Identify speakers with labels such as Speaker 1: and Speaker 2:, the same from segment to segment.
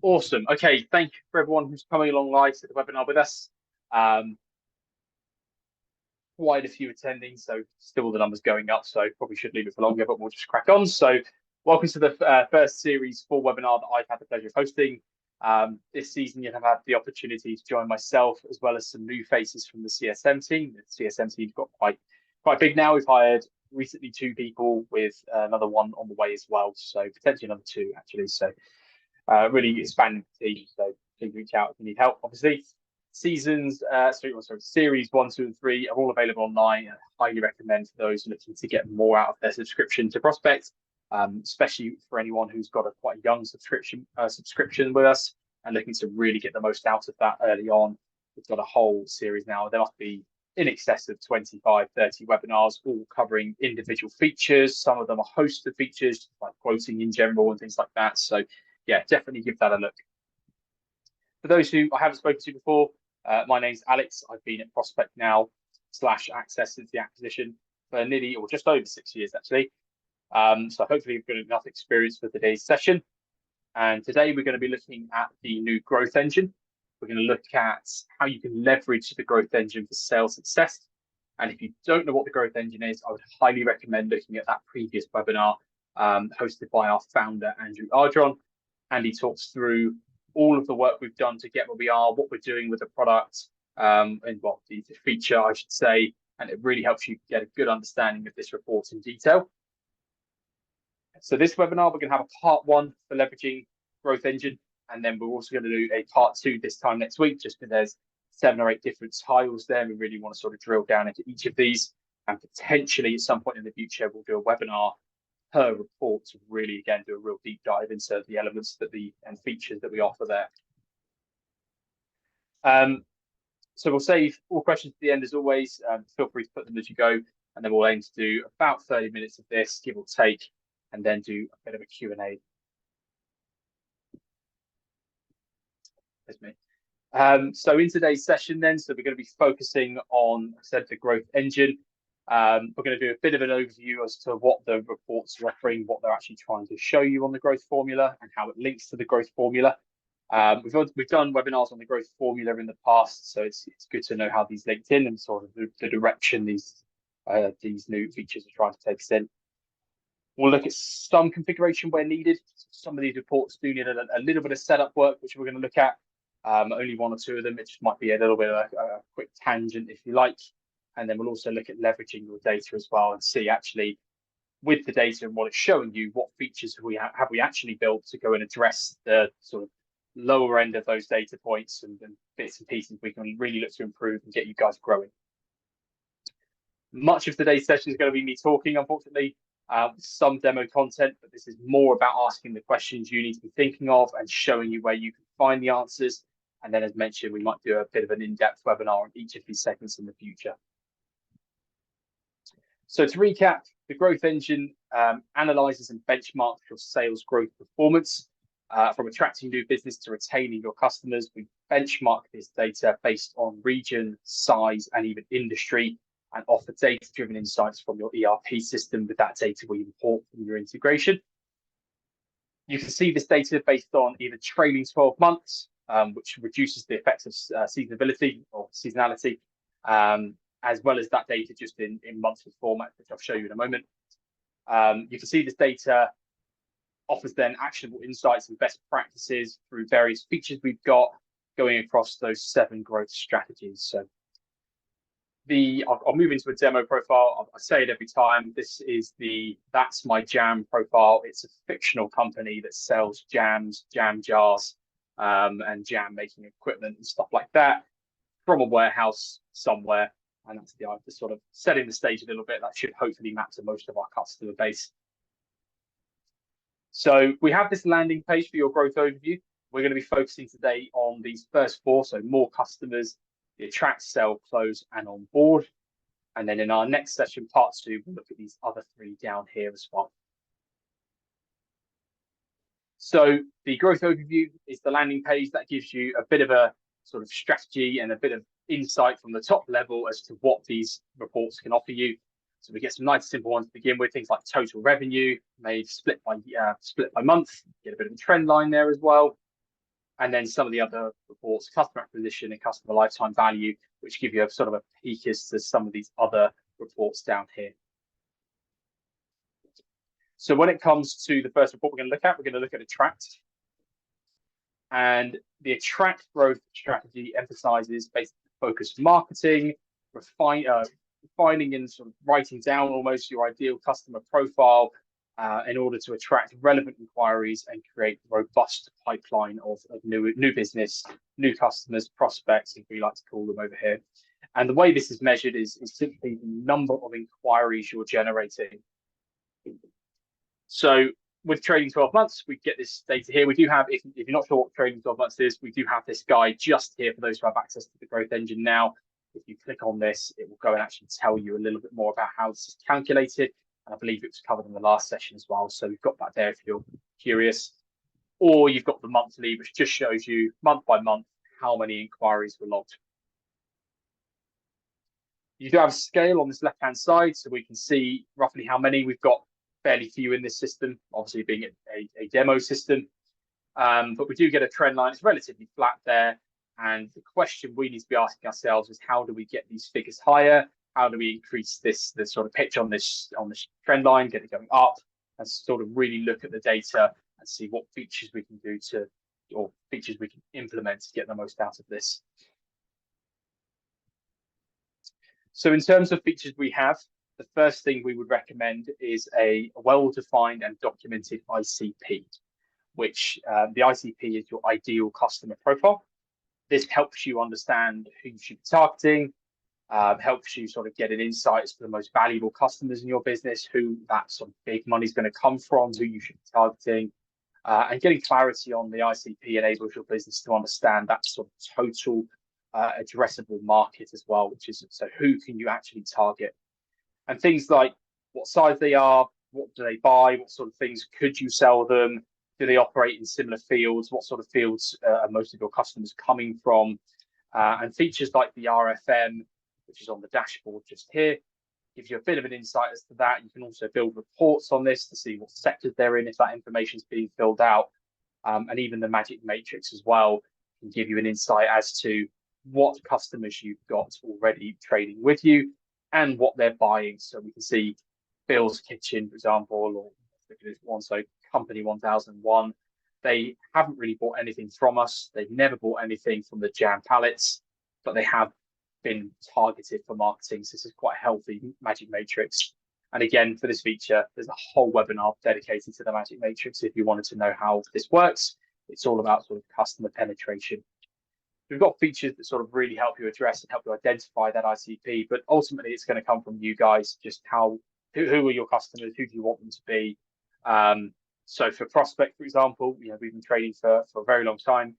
Speaker 1: Awesome. Okay, thank you for everyone who's coming along live to the webinar with us. Um, Quite a few attending, so still the numbers going up, so probably should leave it for longer, but we'll just crack on. So welcome to the first series full webinar that I've had the pleasure of hosting. This season, you have had the opportunity to join myself as well as some new faces from the CSM team. The CSM team's got quite big now. We've hired recently 2 people with another one on the way as well, so potentially another 2 actually. So really expanding the team. So please reach out if you need help. Obviously, series 1, 2, and 3 are all available online. I highly recommend for those looking to get more out of their subscription to Prospect, especially for anyone who's got a quite young subscription with us and looking to really get the most out of that early on. We've got a whole series now. There must be in excess of 25, 30 webinars, all covering individual features. Some of them are hosted features, like quoting in general and things like that. So yeah, definitely give that a look. For those who I haven't spoken to before, my name's Alex. I've been at Prospect now /Access since the acquisition for nearly or just over 6 years, actually. So hopefully you've got enough experience for today's session. And today we're going to be looking at the new growth engine. We're going to look at how you can leverage the growth engine for sales success. And if you don't know what the growth engine is, I would highly recommend looking at that previous webinar hosted by our founder, Andrew Ardron. And he talks through all of the work we've done to get where we are, what we're doing with the product, and well, the feature, I should say, and it really helps you get a good understanding of this report in detail. So this webinar, we're going to have a part 1 for leveraging growth engine, and then we're also going to do a part 2 this time next week, just because there's 7 or 8 different tiles there. We really want to sort of drill down into each of these, and potentially at some point in the future, we'll do a webinar per report to really, again, do a real deep dive into the elements and features that we offer there. So we'll save all questions to the end as always. Feel free to put them as you go, and then we'll aim to do about 30 minutes of this, give or take, and then do a bit of a Q&A. There's me. So in today's session then, so we're going to be focusing on, I said, the growth engine. We're going to do a bit of an overview as to what the reports are offering, what they're actually trying to show you on the growth formula and how it links to the growth formula. We've done webinars on the growth formula in the past, so it's good to know how these linked in and sort of the direction these new features are trying to take us in. We'll look at some configuration where needed. Some of these reports do need a little bit of setup work, which we're going to look at. Only 1 or 2 of them. It just might be a little bit of a quick tangent, if you like. And then we'll also look at leveraging your data as well and see actually with the data and what it's showing you, what features have we actually built to go and address the sort of lower end of those data points and bits and pieces we can really look to improve and get you guys growing. Much of today's session is going to be me talking, unfortunately, some demo content, but this is more about asking the questions you need to be thinking of and showing you where you can find the answers. And then, as mentioned, we might do a bit of an in-depth webinar on each of these segments in the future. So to recap, the growth engine analyzes and benchmarks your sales growth performance. From attracting new business to retaining your customers, we benchmark this data based on region, size, and even industry, and offer data-driven insights from your ERP system with that data we import from your integration. You can see this data based on either trailing 12 months, which reduces the effects of seasonality, as well as that data just in monthly format, which I'll show you in a moment. You can see this data offers then actionable insights and best practices through various features we've got going across those 7 growth strategies. So I'll move into a demo profile. I say it every time. This is That's My Jam profile. It's a fictional company that sells jams, jam jars, and jam making equipment and stuff like that from a warehouse somewhere. And that's the sort of setting the stage a little bit. That should hopefully map to most of our customer base. So we have this landing page for your growth overview. We're going to be focusing today on these first 4, so more customers, the attract, sell, close, and onboard. And then in our next session, part 2, we'll look at these other 3 down here as well. So the growth overview is the landing page that gives you a bit of a sort of strategy and a bit of insight from the top level as to what these reports can offer you. So we get some nice simple ones to begin with, things like total revenue, made split by month, get a bit of a trend line there as well. and then some of the other reports, customer acquisition and customer lifetime value, which give you a sort of a peek as to some of these other reports down here. So when it comes to the first report we're going to look at Attract. And the Attract growth strategy emphasizes basically focused marketing, refining and sort of writing down almost your ideal customer profile in order to attract relevant inquiries and create a robust pipeline of new business, new customers, prospects, as we like to call them over here. And the way this is measured is simply the number of inquiries you're generating. So with trading 12 months, we get this data here. We do have, if you're not sure what trading 12 months is, we do have this guide just here for those who have access to the growth engine now. If you click on this, it will go and actually tell you a little bit more about how this is calculated. And I believe it was covered in the last session as well. So we've got that there if you're curious. Or you've got the monthly, which just shows you month by month how many inquiries were logged. You do have a scale on this left-hand side, so we can see roughly how many. We've got fairly few in this system, obviously being a demo system. But we do get a trend line. It's relatively flat there. And the question we need to be asking ourselves is, how do we get these figures higher? How do we increase the sort of pitch on this trend line, get it going up, and sort of really look at the data and see what features we can do or features we can implement to get the most out of this. So in terms of features we have, the first thing we would recommend is a well-defined and documented ICP, which the ICP is your ideal customer profile. This helps you understand who you should be targeting, helps you sort of get an insight as to the most valuable customers in your business, who that sort of big money is going to come from, who you should be targeting, and getting clarity on the ICP enables your business to understand that sort of total addressable market as well, which is, so who can you actually target? And things like what size they are, what do they buy, what sort of things could you sell them, do they operate in similar fields, what sort of fields are most of your customers coming from, and features like the RFM, which is on the dashboard just here, gives you a bit of an insight as to that. You can also build reports on this to see what sectors they're in if that information is being filled out, and even the Magic Matrix as well can give you an insight as to what customers you've got already trading with you and what they're buying. So we can see Bill's Kitchen, for example, or look at this one, so Company 1001. They haven't really bought anything from us. They've never bought anything from the Jam Pallets, but they have been targeted for marketing. So this is quite a healthy Magic Matrix. And again, for this feature, there's a whole webinar dedicated to the Magic Matrix. If you wanted to know how this works, it's all about sort of customer penetration. We've got features that sort of really help you address and help you identify that ICP, but ultimately it's going to come from you guys, just who are your customers, who do you want them to be? So for Prospect, for example, we've been trading for a very long time.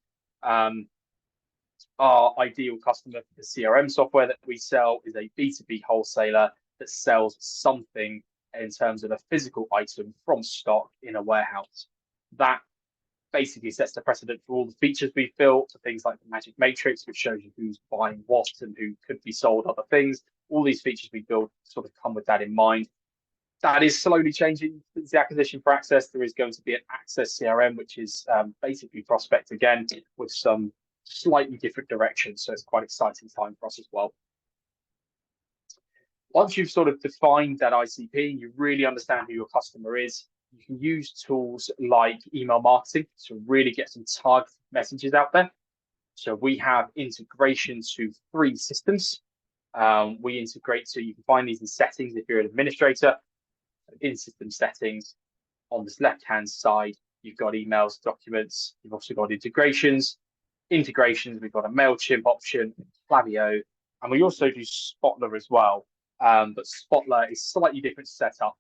Speaker 1: Our ideal customer for the CRM software that we sell is a B2B wholesaler that sells something in terms of a physical item from stock in a warehouse. That basically sets the precedent for all the features we've built, for things like the Magic Matrix, which shows you who's buying what and who could be sold other things. All these features we build sort of come with that in mind. That is slowly changing since the acquisition for Access. There is going to be an Access CRM, which is basically Prospect again, with some slightly different directions. So it's quite an exciting time for us as well. Once you've sort of defined that ICP, you really understand who your customer is, you can use tools like email marketing to really get some targeted messages out there. So we have integration to 3 systems. We integrate, so you can find these in settings if you're an administrator. In system settings, on this left-hand side, you've got emails, documents. You've also got integrations. Integrations, we've got a MailChimp option, Klaviyo, and we also do Spotler as well. But Spotler is slightly different setup,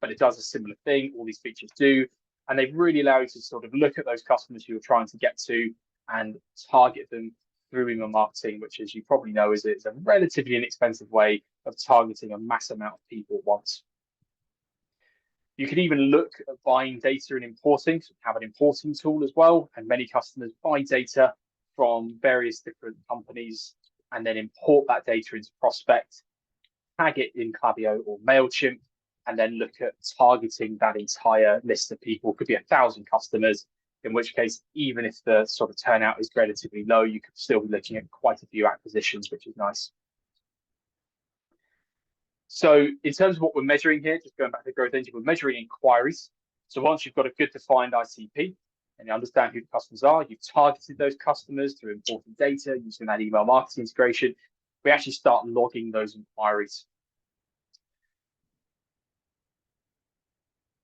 Speaker 1: but it does a similar thing. All these features do, and they really allow you to sort of look at those customers who you're trying to get to and target them through email marketing, which, as you probably know, is a relatively inexpensive way of targeting a mass amount of people at once. You can even look at buying data and importing. So we have an importing tool as well, and many customers buy data from various different companies and then import that data into Prospect, tag it in Klaviyo or MailChimp, and then look at targeting that entire list of people. Could be 1,000 customers, in which case, even if the sort of turnout is relatively low, you could still be looking at quite a few acquisitions, which is nice. So in terms of what we're measuring here, just going back to the growth engine, we're measuring inquiries. So once you've got a good defined ICP and you understand who the customers are, you've targeted those customers through important data using that email marketing integration, we actually start logging those inquiries.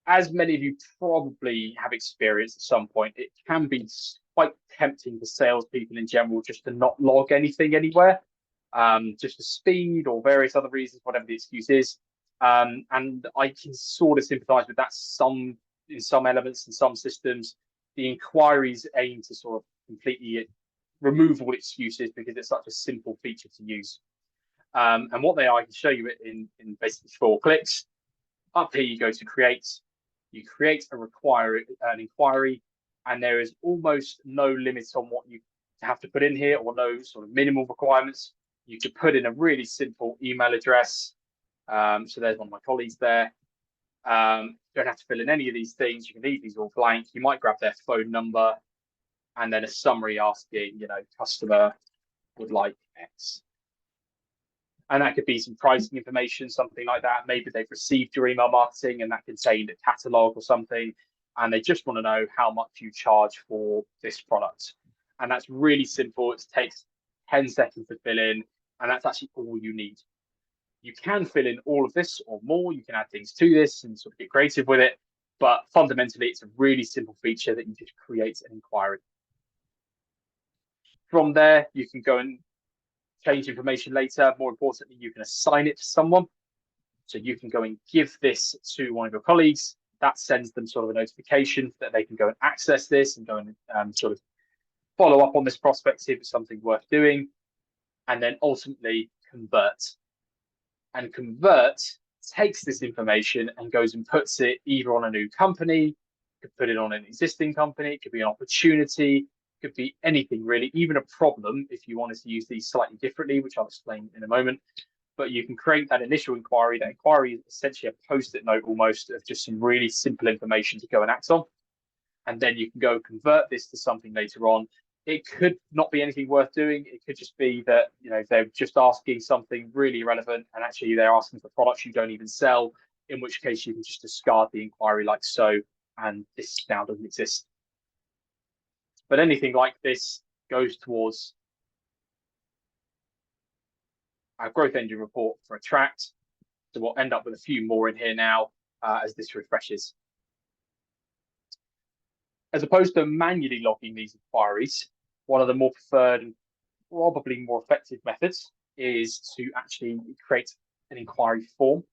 Speaker 1: As many of you probably have experienced at some point, it can be quite tempting for salespeople in general just to not log anything anywhere, just for speed or various other reasons, whatever the excuse is. And I can sort of sympathize with that in some elements and some systems. The inquiries aim to sort of completely remove all excuses because it's such a simple feature to use. And what they are, I can show you it in basically 4 clicks. Up here, you go to create. You create an inquiry, and there is almost no limit on what you have to put in here, or no sort of minimal requirements. You could put in a really simple email address. So there's one of my colleagues there. You don't have to fill in any of these things. You can leave these all blank. You might grab their phone number and then a summary asking, customer would like X. And that could be some pricing information, something like that. Maybe they've received your email marketing and that contained a catalog or something, and they just want to know how much you charge for this product. And that's really simple. It takes 10 seconds to fill in, and that's actually all you need. You can fill in all of this or more. You can add things to this and sort of get creative with it. But fundamentally, it's a really simple feature that you just create an inquiry. From there, you can go and change information later. More importantly, you can assign it to someone. So you can go and give this to one of your colleagues. That sends them sort of a notification that they can go and access this and go and sort of follow up on this prospect, see if it's something worth doing, and then ultimately convert. And convert takes this information and goes and puts it either on a new company, could put it on an existing company, it could be an opportunity, could be anything really, even a problem if you wanted to use these slightly differently, which I'll explain in a moment. But you can create that initial inquiry. That inquiry is essentially a post-it note almost of just some really simple information to go and act on. And then you can go convert this to something later on. It could not be anything worth doing. It could just be that they're just asking something really relevant, and actually they're asking for products you don't even sell, in which case you can just discard the inquiry like so, and this now doesn't exist. But anything like this goes towards our growth engine report for Attract. So we'll end up with a few more in here now as this refreshes. As opposed to manually logging these inquiries, one of the more preferred and probably more effective methods is to actually create an inquiry form.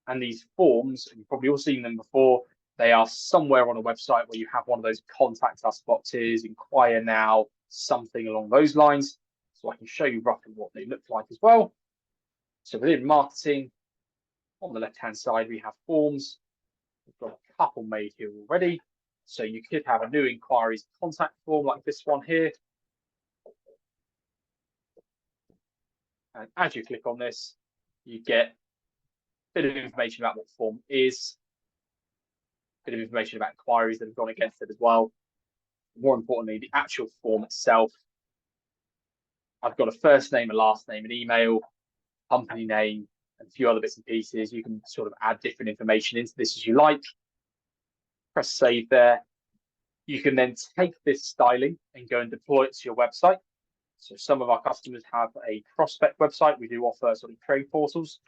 Speaker 1: And these forms, you've probably all seen them before, they are somewhere on a website where you have one of those contact us boxes, inquire now, something along those lines. So I can show you roughly what they look like as well. So within marketing, on the left-hand side, we have forms. We've got a couple made here already. So you could have a new inquiries contact form like this one here. And as you click on this, you get a bit of information about what the form is, a bit of information about inquiries that have gone against it as well. More importantly, the actual form itself. I've got a first name, a last name, an email, company name, and a few other bits and pieces. You can sort of add different information into this as you like. Press save there. You can then take this styling and go and deploy it to your website. So some of our customers have a prospect website. We do offer sort of trade portals.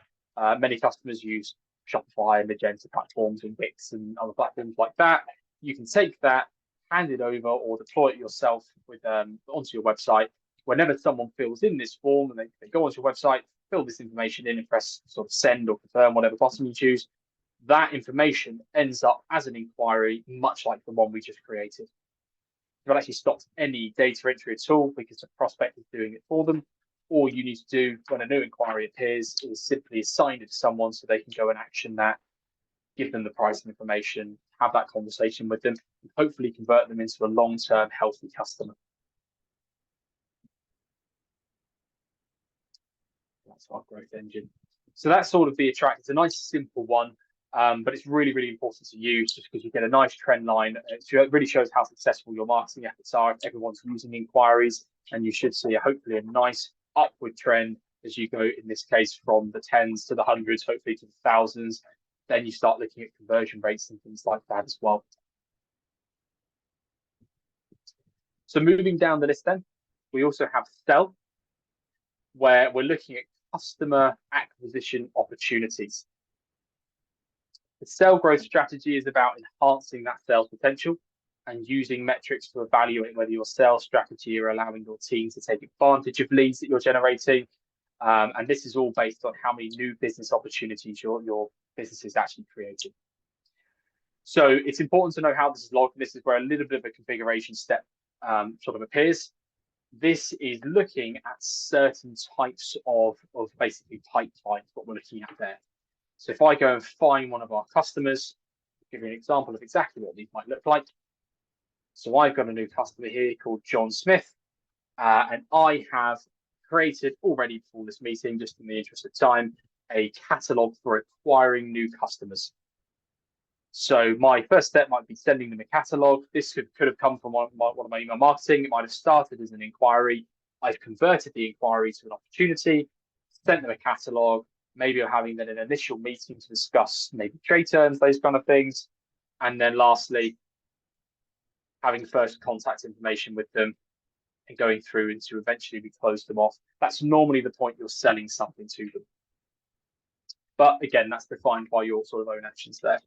Speaker 1: Many customers use Shopify, Magento platforms, and Wix and other platforms like that. You can take that, hand it over, or deploy it yourself with onto your website. Whenever someone fills in this form and they go onto your website, fill this information in and press sort of send or confirm, whatever button you choose, that information ends up as an inquiry, much like the one we just created. You've actually stopped any data entry at all because the prospect is doing it for them. All you need to do when a new inquiry appears is simply assign it to someone so they can go and action that, give them the pricing information, have that conversation with them, and hopefully convert them into a long-term healthy customer. That's our growth engine. So that's sort of the Attract. It's a nice simple one. But it's really, really important to use just because you get a nice trend line. It really shows how successful your marketing efforts are if everyone's using inquiries, and you should see hopefully a nice upward trend as you go, in this case, from the tens to the hundreds, hopefully to the thousands. Then you start looking at conversion rates and things like that as well. So moving down the list then, we also have sell, where we're looking at customer acquisition opportunities. The sell growth strategy is about enhancing that sales potential and using metrics to evaluate whether your sales strategy are allowing your team to take advantage of leads that you're generating. And this is all based on how many new business opportunities your business is actually creating. So it's important to know how this is logged. This is where a little bit of a configuration step sort of appears. This is looking at certain types of basically pipelines, what we're looking at there. So if I go and find one of our customers, I'll give you an example of exactly what these might look like. So I've got a new customer here called John Smith, and I have created already before this meeting, just in the interest of time, a catalog for acquiring new customers. So my first step might be sending them a catalog. This could have come from one of my email marketing. It might have started as an inquiry. I've converted the inquiry to an opportunity, sent them a catalog. Maybe you're having then an initial meeting to discuss maybe trade terms, those kind of things. And then lastly, having first contact information with them and going through into eventually we close them off. That's normally the point you're selling something to them. But again, that's defined by your sort of own actions there.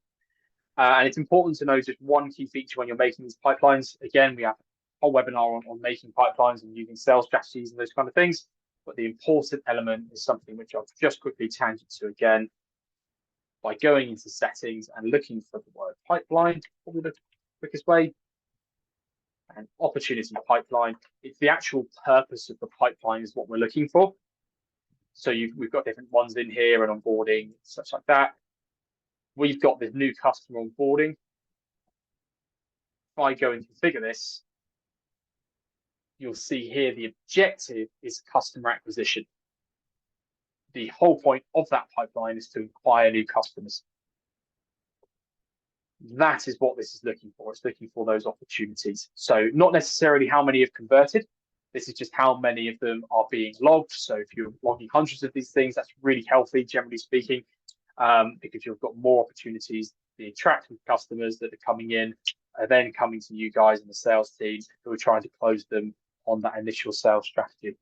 Speaker 1: And it's important to know just one key feature when you're making these pipelines. Again, we have a whole webinar on making pipelines and using sales strategies and those kind of things. But the important element is something which I'll just quickly tangent to again by going into settings and looking for the word pipeline, probably the quickest way. And opportunity pipeline. It's the actual purpose of the pipeline is what we're looking for. So we've got different ones in here and onboarding, such like that. We've got this new customer onboarding. If I go and configure this, you'll see here the objective is customer acquisition. The whole point of that pipeline is to acquire new customers. That is what this is looking for. It's looking for those opportunities. So not necessarily how many have converted. This is just how many of them are being logged. So if you're logging hundreds of these things, that's really healthy, generally speaking, because you've got more opportunities, the attractive customers that are coming in are then coming to you guys and the sales team who are trying to close them on that initial sales strategy.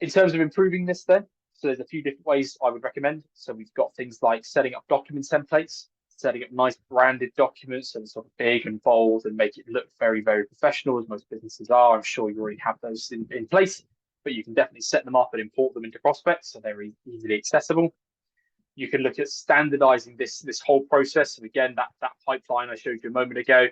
Speaker 1: In terms of improving this then, so there's a few different ways I would recommend. So we've got things like setting up document templates, setting up nice branded documents and sort of big and bold and make it look very, very professional, as most businesses are. I'm sure you already have those in place, but you can definitely set them up and import them into Prospects so they're easily accessible. You can look at standardizing this whole process. And again, that pipeline I showed you a moment ago,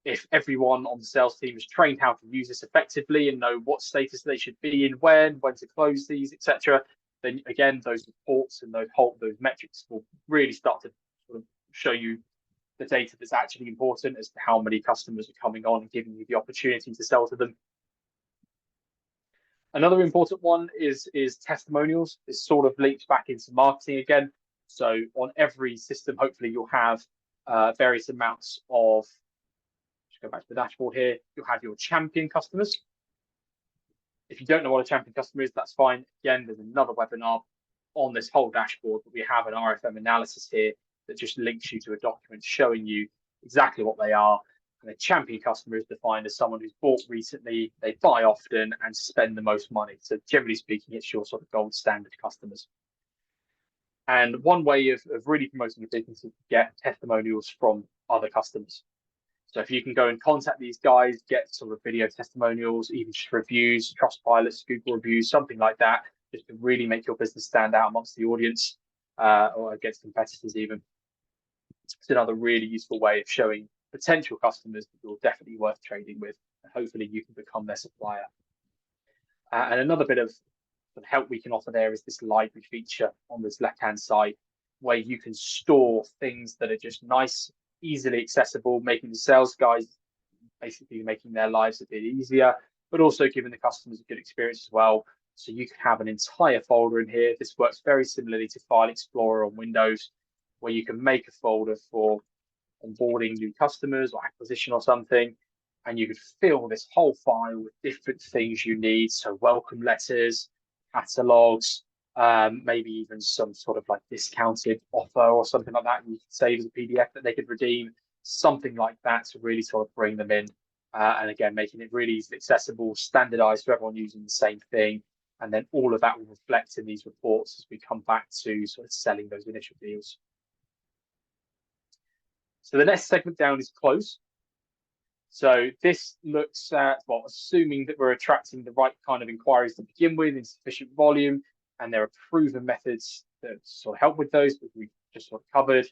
Speaker 1: if everyone on the sales team is trained how to use this effectively and know what status they should be in, when to close these, etc., then again, those reports and those metrics will really start to sort of show you the data that's actually important as to how many customers are coming on and giving you the opportunity to sell to them. Another important one is testimonials. This sort of links back into marketing again. So on every system, hopefully you'll have various amounts of, just go back to the dashboard here, you'll have your champion customers. If you don't know what a champion customer is, that's fine. Again, there's another webinar on this whole dashboard, but we have an RFM analysis here that just links you to a document showing you exactly what they are. And a champion customer is defined as someone who's bought recently, they buy often and spend the most money. So generally speaking, it's your sort of gold standard customers. And one way of really promoting your business is to get testimonials from other customers. So if you can go and contact these guys, get sort of video testimonials, even just reviews, Trustpilot, Google reviews, something like that, just to really make your business stand out amongst the audience or against competitors even. It's another really useful way of showing potential customers that you're definitely worth trading with. And hopefully you can become their supplier. And another bit of help we can offer there is this library feature on this left-hand side, where you can store things that are just nice, easily accessible, making the sales guys basically making their lives a bit easier, but also giving the customers a good experience as well. So you can have an entire folder in here. This works very similarly to File Explorer on Windows, where you can make a folder for onboarding new customers or acquisition or something, and you could fill this whole file with different things you need. So welcome letters, catalogs, maybe even some sort of like discounted offer or something like that. You could save as a PDF that they could redeem, something like that to really sort of bring them in. And again, making it really easily accessible, standardized for everyone using the same thing. And then all of that will reflect in these reports as we come back to sort of selling those initial deals. So the next segment down is close. So this looks at, well, assuming that we're attracting the right kind of inquiries to begin with in sufficient volume, and there are proven methods that sort of help with those, but we've just sort of covered.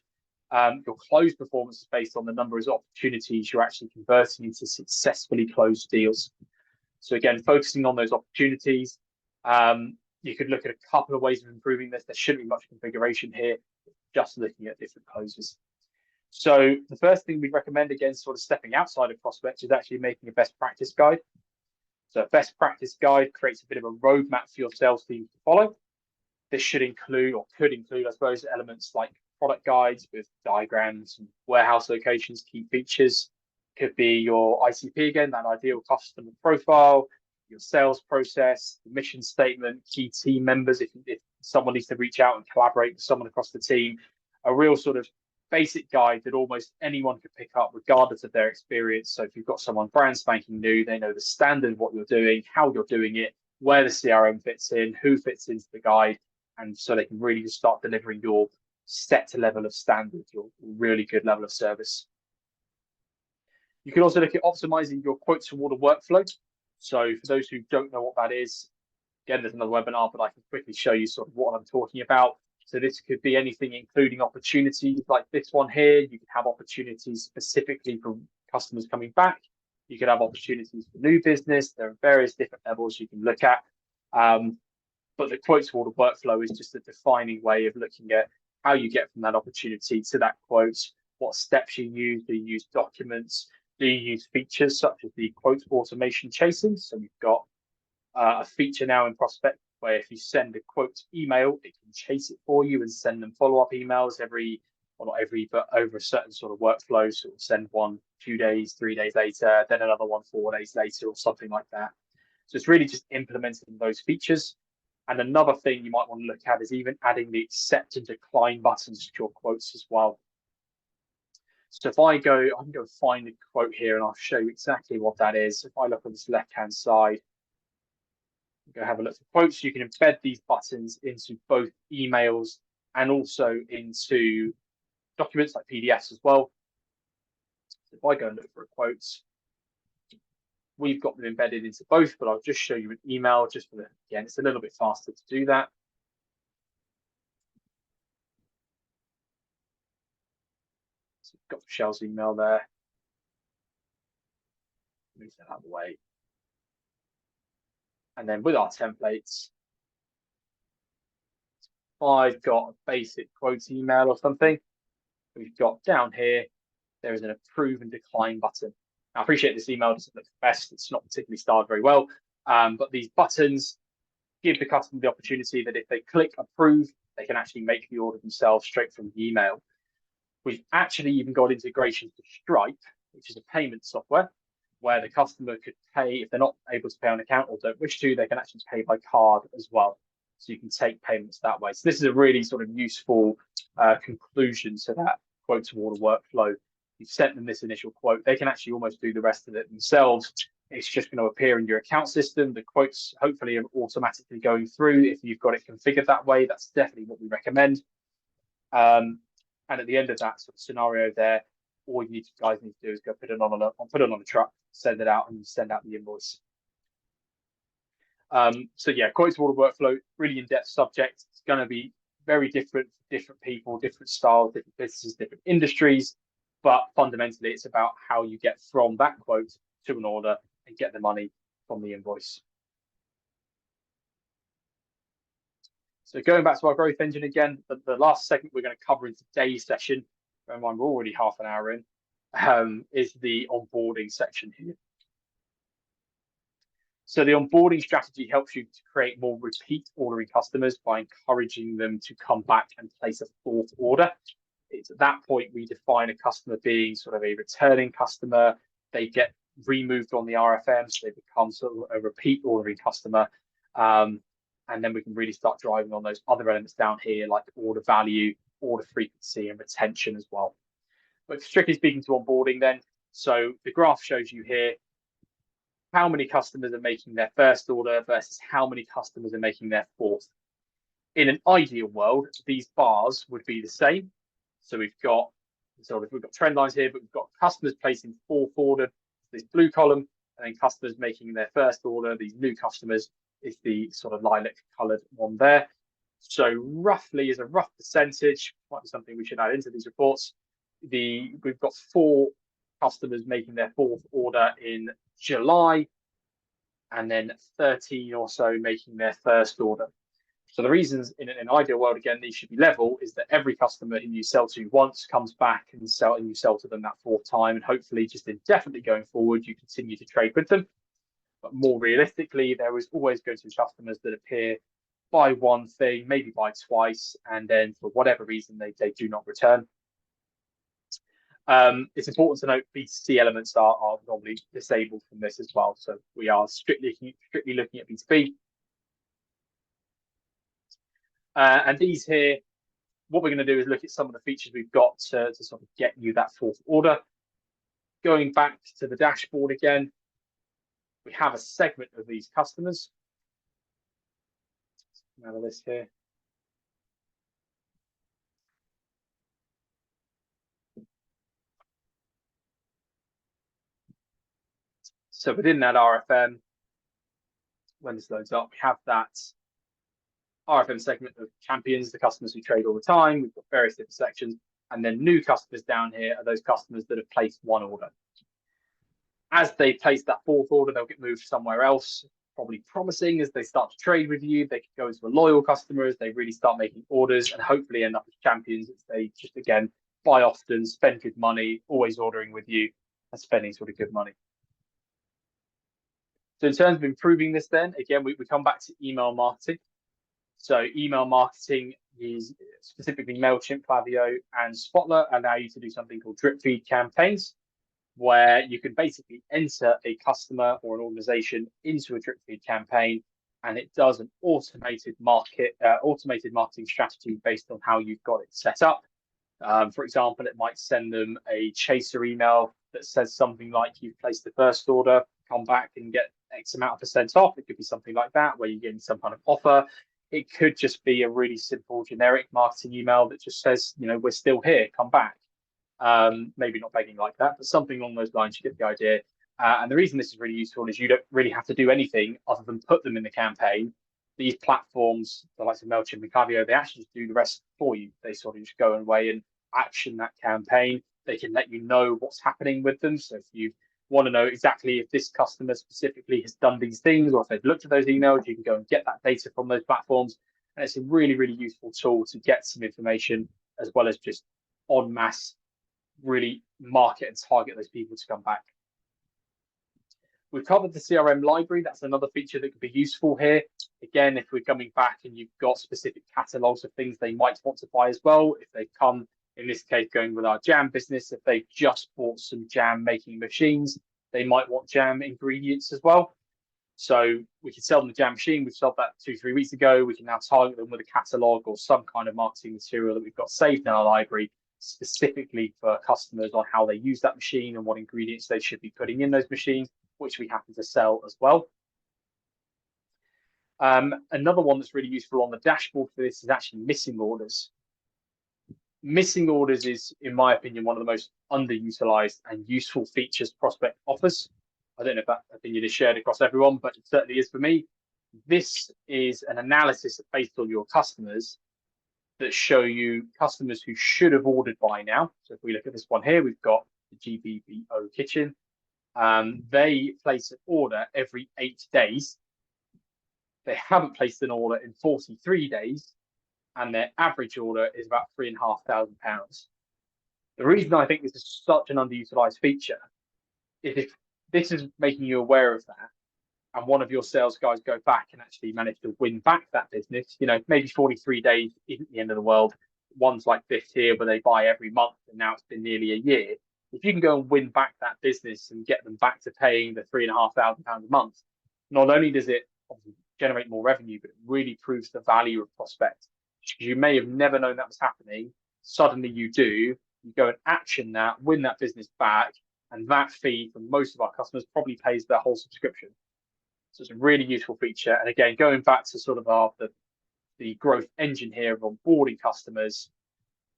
Speaker 1: Your close performance is based on the number of opportunities you're actually converting into successfully closed deals. So again, focusing on those opportunities, you could look at a couple of ways of improving this. There shouldn't be much configuration here, just looking at different closes. So the first thing we recommend, again, sort of stepping outside of prospects, is actually making a best practice guide. So a best practice guide creates a bit of a roadmap for your sales team to follow. This should include, or could include, I suppose, elements like product guides with diagrams and warehouse locations, key features. Could be your ICP again, that ideal customer profile, your sales process, the mission statement, key team members, if someone needs to reach out and collaborate with someone across the team, a real sort of basic guide that almost anyone could pick up regardless of their experience. So if you've got someone brand spanking new, they know the standard of what you're doing, how you're doing it, where the CRM fits in, who fits into the guide, and so they can really just start delivering your set level of standard, your really good level of service. You can also look at optimizing your quote to order workflow. So for those who don't know what that is, again, there's another webinar, but I can quickly show you sort of what I'm talking about. So this could be anything, including opportunities like this one here. You could have opportunities specifically for customers coming back. You could have opportunities for new business. There are various different levels you can look at. But the quote to order workflow is just a defining way of looking at how you get from that opportunity to that quote, what steps you use. Do you use documents? Do you use features such as the quote automation chasing? So we've got a feature now in Prospect where if you send a quote email, it can chase it for you and send them follow-up emails every, well, not every, but over a certain sort of workflow. So it'll send one 2 days, 3 days later, then another one 4 days later, or something like that. So it's really just implementing those features. And another thing you might want to look at is even adding the accept and decline buttons to your quotes as well. So if I can go find a quote here and I'll show you exactly what that is. If I look on this left-hand side, go have a look at quotes. You can embed these buttons into both emails and also into documents like PDFs as well. So if I go and look for a quote, we've got them embedded into both, but I'll just show you an email just for the, again, it's a little bit faster to do that. So we've got Michelle's email there. Move that out of the way. And then with our templates, I've got a basic quote email or something. We've got down here, there is an approve and decline button. Now, I appreciate this email doesn't look the best. It's not particularly styled very well, but these buttons give the customer the opportunity that if they click approve, they can actually make the order themselves straight from the email. We've actually even got integration to Stripe, which is a payment software, where the customer could pay, if they're not able to pay on account or don't wish to, they can actually pay by card as well. So you can take payments that way. So this is a really sort of useful conclusion to that quote to order workflow. You've sent them this initial quote. They can actually almost do the rest of it themselves. It's just going to appear in your account system. The quotes hopefully are automatically going through. If you've got it configured that way, that's definitely what we recommend. And at the end of that sort of scenario there, all you guys need to do is go put it on a truck, send it out, and send out the invoice. So yeah, quote to order workflow, really in-depth subject. It's going to be very different for different people, different styles, different businesses, different industries. But fundamentally, it's about how you get from that quote to an order and get the money from the invoice. So going back to our growth engine again, the last segment we're going to cover in today's session, and we're already half an hour in, is the onboarding section here. So the onboarding strategy helps you to create more repeat ordering customers by encouraging them to come back and place a fourth order. It's at that point we define a customer being sort of a returning customer. They get removed on the RFM, so they become sort of a repeat ordering customer. And then we can really start driving on those other elements down here, like order value, order frequency, and retention as well. But strictly speaking to onboarding then, so the graph shows you here how many customers are making their first order versus how many customers are making their fourth. In an ideal world, these bars would be the same. So we've got trend lines here, but we've got customers placing fourth order, this blue column, and then customers making their first order. These new customers is the sort of lilac coloured one there. So roughly, as a rough percentage, might be something we should add into these reports. We've got 4 customers making their fourth order in July, and then 13 or so making their first order. So the reasons in an ideal world, again, these should be level, is that every customer who you sell to once comes back and you sell to them that fourth time, and hopefully just indefinitely going forward, you continue to trade with them. But more realistically, there is always going to be customers that appear, buy one thing, maybe buy twice, and then for whatever reason they do not return. It's important to note B2C elements are normally disabled from this as well. So we are strictly looking at B2B. And these here, what we're going to do is look at some of the features we've got to sort of get you that fourth order. Going back to the dashboard again, we have a segment of these customers. Out of this here. So within that RFM, when this loads up, we have that RFM segment of champions, the customers who trade all the time. We've got various different sections. And then new customers down here are those customers that have placed one order. As they place that fourth order, they'll get moved somewhere else, probably promising as they start to trade with you. They could go to a loyal customer as they really start making orders and hopefully end up as champions as they just, again, buy often, spend good money, always ordering with you and spending sort of good money. So in terms of improving this then, again, we come back to email marketing. So email marketing is specifically MailChimp, Klaviyo, and Spotler allow you to do something called drip feed campaigns, where you can basically enter a customer or an organization into a drip feed campaign, and it does an automated marketing strategy based on how you've got it set up. For example, it might send them a chaser email that says something like you've placed the first order, come back and get X amount of % off. It could be something like that where you're getting some kind of offer. It could just be a really simple generic marketing email that just says, you know, we're still here, come back. Maybe not begging like that, but something along those lines, you get the idea. And the reason this is really useful is you don't really have to do anything other than put them in the campaign. These platforms, the likes of MailChimp and Klaviyo, they actually just do the rest for you. They sort of just go away and action that campaign. They can let you know what's happening with them. So if you want to know exactly if this customer specifically has done these things or if they've looked at those emails, you can go and get that data from those platforms. And it's a really, really useful tool to get some information as well as just en masse really market and target those people to come back. We've covered the CRM library. That's another feature that could be useful here. Again, if we're coming back and you've got specific catalogs of things they might want to buy as well, if they come, in this case, going with our jam business, if they've just bought some jam making machines, they might want jam ingredients as well. So we can sell them the jam machine. We've sold that 2-3 weeks ago. We can now target them with a catalog or some kind of marketing material that we've got saved in our library specifically for customers on how they use that machine and what ingredients they should be putting in those machines, which we happen to sell as well. Another one that's really useful on the dashboard for this is actually missing orders. Missing orders is, in my opinion, one of the most underutilized and useful features Prospect offers. I don't know if that opinion is shared across everyone, but it certainly is for me. This is an analysis based on your customers that show you customers who should have ordered by now. So if we look at this one here, we've got the GBBO Kitchen. They place an order every 8 days. They haven't placed an order in 43 days, and their average order is about £3,500. The reason I think this is such an underutilized feature is if this is making you aware of that, and one of your sales guys go back and actually manage to win back that business, maybe 43 days isn't the end of the world. One's like this here where they buy every month and now it's been nearly a year. If you can go and win back that business and get them back to paying the £3,500 a month, not only does it generate more revenue, but it really proves the value of Prospect. You may have never known that was happening. Suddenly you do, you go and action that, win that business back, and that fee from most of our customers probably pays their whole subscription. So it's a really useful feature. And again, going back to sort of the growth engine here of onboarding customers,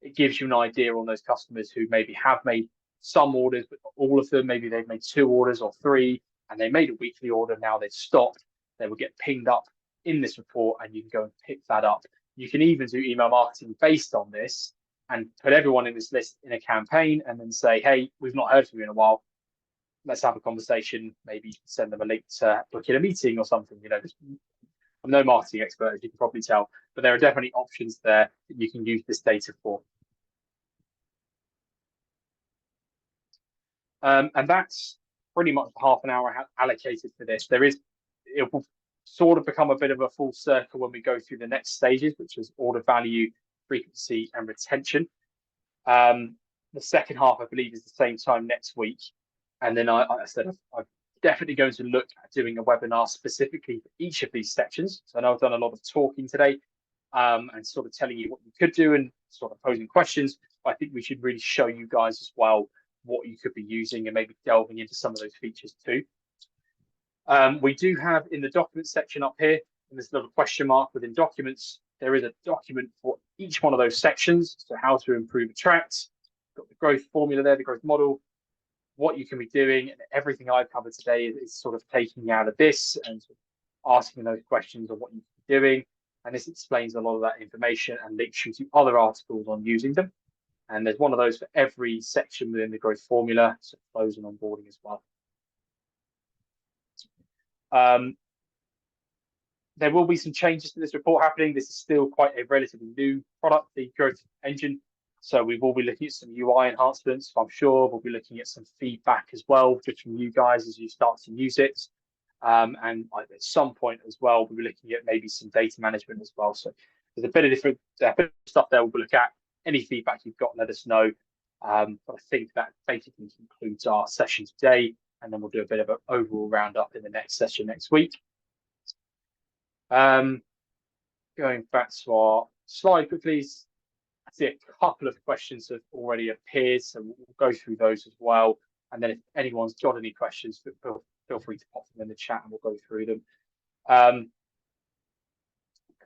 Speaker 1: it gives you an idea on those customers who maybe have made some orders, but not all of them. Maybe they've made 2 orders or 3, and they made a weekly order. Now they've stopped. They will get pinged up in this report, and you can go and pick that up. You can even do email marketing based on this and put everyone in this list in a campaign and then say, hey, we've not heard from you in a while. Let's have a conversation. Maybe send them a link to book in a meeting or something. I'm no marketing expert, as you can probably tell, but there are definitely options there that you can use this data for. And that's pretty much half an hour allocated for this. It will sort of become a bit of a full circle when we go through the next stages, which is order value, frequency, and retention. The second half, I believe, is the same time next week. And then I said I'm definitely going to look at doing a webinar specifically for each of these sections. So I know I've done a lot of talking today and sort of telling you what you could do and sort of posing questions. But I think we should really show you guys as well what you could be using and maybe delving into some of those features too. We do have in the documents section up here, and this little question mark within documents, there is a document for each one of those sections. So how to improve Attract, got the growth formula there, the growth model, what you can be doing, and everything I've covered today is sort of taking out of this and sort of asking those questions on what you can be doing. And this explains a lot of that information and links you to other articles on using them. And there's one of those for every section within the growth formula, so flows and onboarding as well. There will be some changes to this report happening. This is still quite a relatively new product, the growth engine. So we will be looking at some UI enhancements. I'm sure we'll be looking at some feedback as well, just from you guys as you start to use it. And at some point as well, we'll be looking at maybe some data management as well. So there's a bit of different stuff there we'll look at. Any feedback you've got, let us know. But I think that basically concludes our session today. And then we'll do a bit of an overall roundup in the next session next week. Going back to our slide quickly, I see a couple of questions have already appeared, so we'll go through those as well. And then if anyone's got any questions, feel free to pop them in the chat and we'll go through them. A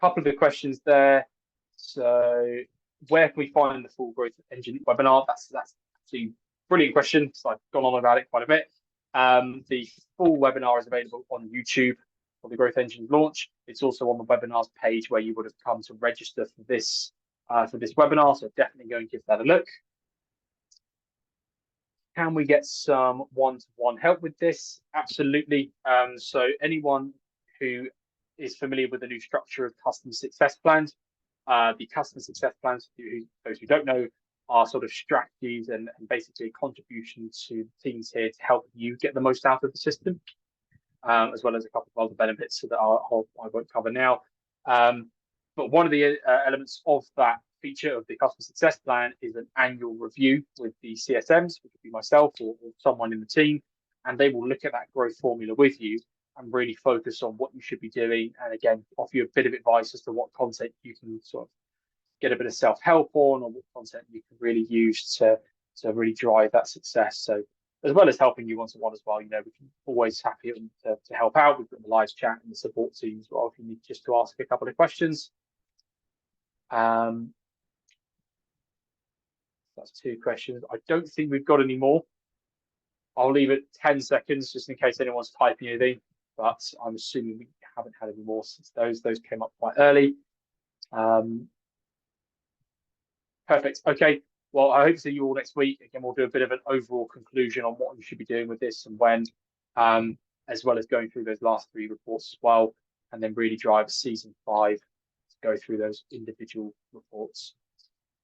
Speaker 1: couple of the questions there. So where can we find the full growth engine webinar? That's actually a brilliant question. So I've gone on about it quite a bit. The full webinar is available on YouTube for the growth engine launch. It's also on the webinars page where you would have come to register for this webinar. So definitely go and give that a look. Can we get some one-to-one help with this? Absolutely. So anyone who is familiar with the new structure of customer success plans, the customer success plans, those who don't know, are sort of strategies and basically a contribution to the teams here to help you get the most out of the system, as well as a couple of other benefits that I won't cover now. But one of the elements of that feature of the customer success plan is an annual review with the CSMs, which would be myself or someone in the team, and they will look at that growth formula with you and really focus on what you should be doing, and again offer you a bit of advice as to what content you can sort of get a bit of self-help on, or what content you can really use to really drive that success. So as well as helping you one-to-one as well, we can always happy to help out. We've got the live chat and the support team as well if you need just to ask a couple of questions. That's 2 questions. I don't think we've got any more. I'll leave it 10 seconds just in case anyone's typing anything, but I'm assuming we haven't had any more since those came up quite early. Perfect. Okay. Well, I hope to see you all next week. Again, we'll do a bit of an overall conclusion on what you should be doing with this and when, as well as going through those last 3 reports as well, and then really drive season 5 to go through those individual reports.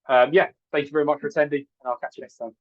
Speaker 1: Yeah, thank you very much for attending, and I'll catch you next time.